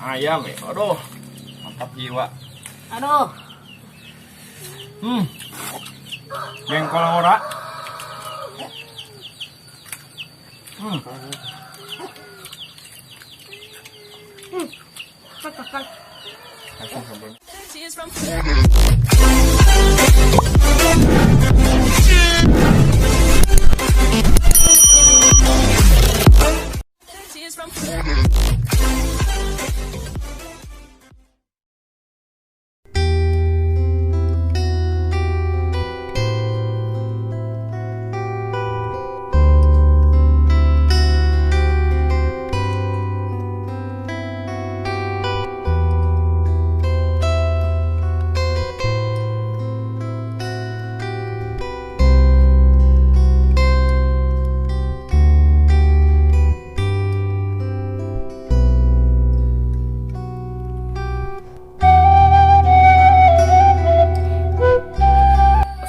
Ayam ya, aduh, mantap jiwa. Aduh. Jengkol ora.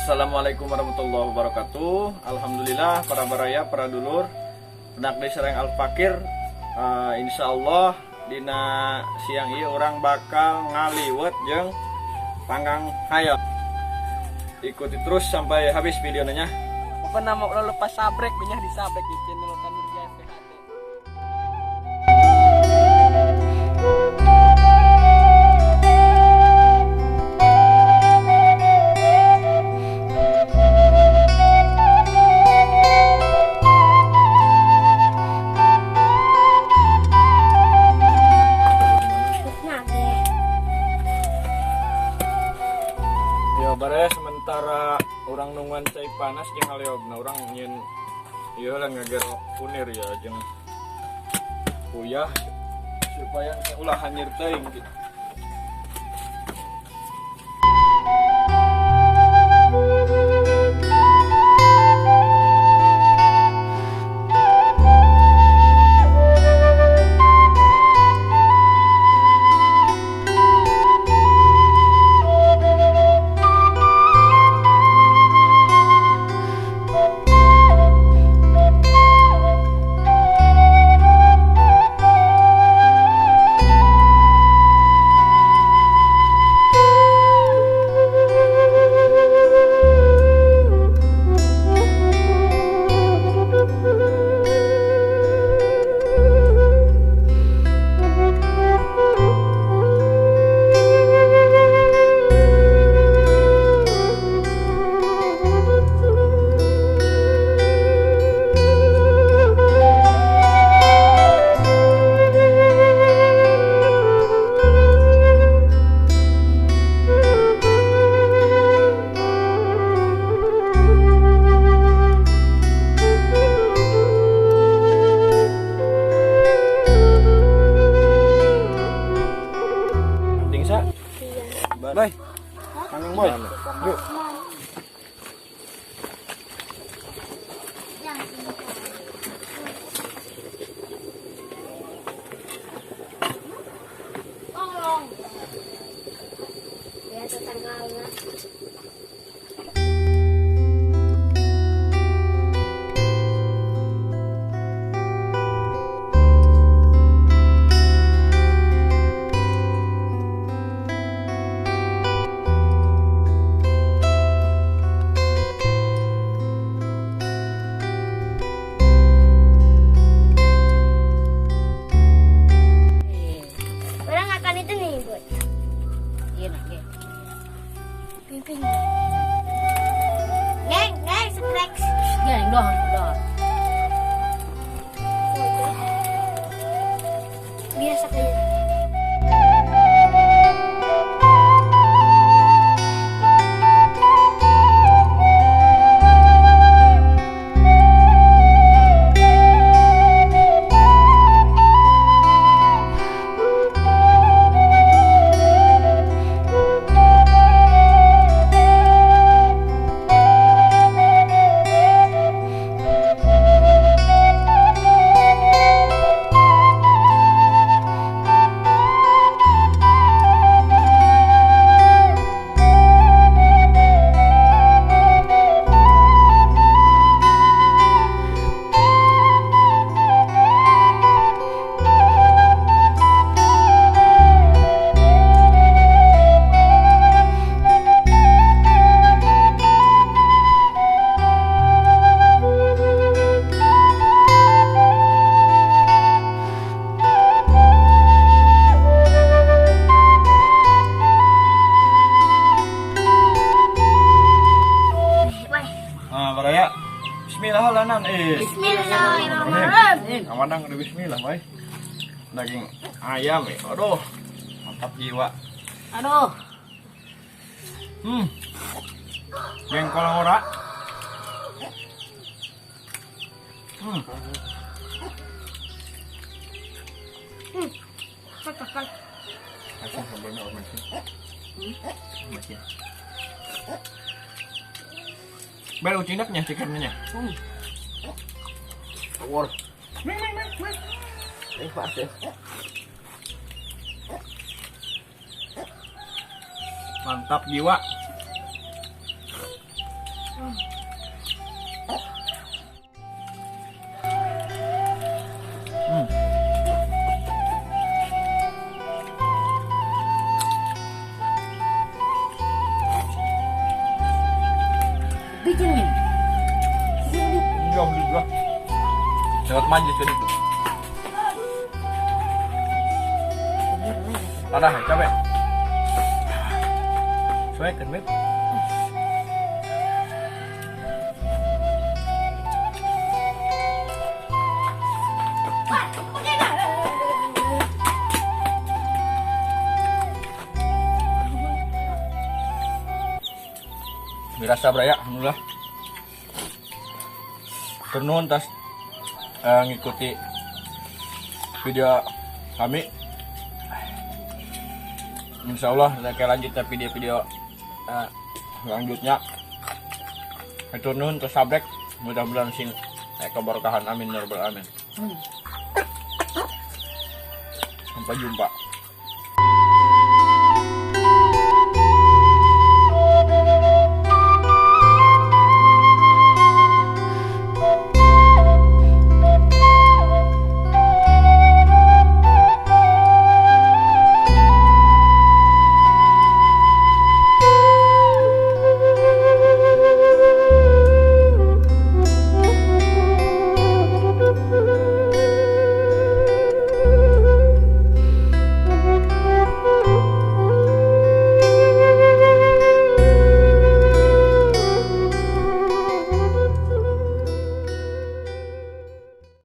Assalamualaikum warahmatullahi wabarakatuh. Alhamdulillah para baraya, para dulur benak desa Reng Al-Fakir. Insyaallah dina siang ieu orang bakal ngaliwet jeung panggang hayam. Ikuti terus sampai habis videonya. Pernah mau lepas sabrek banyak disabrek di channel Kanur PHT. Bare sementara orang nungguan cai panas jeung haleobna urang nyeun ieu lah ngagero kunir ya jeung uyah supaya ulah hanyir teuing gitu. Boy, Kangen Boy, yuk. Tolong. Ya tetangganya. Geng, setrek. Geng doang. Biasa kayak. bismillah lanan Bismillahirrahmanirrahim. Amanang udah bismillah boy. Daging ayam aduh mantap jiwa. Aduh. Jengkol ora. Asam sambelnya masih. Masih. Baru cinaknya cikannya. War. Pas ya. Mantap jiwa. Bikin nih. Jauh juga. Lewat manjis jadi itu. Ada capek. Suekan beb. Dirasa beraya, alhamdulillah. Turun tas ngikuti video kami. Insya Allah kita lanjutkan video-video selanjutnya. Turun terus sabrek, mudah-mudahan sing keberkahan amin ya rabbal alamin. Sampai jumpa.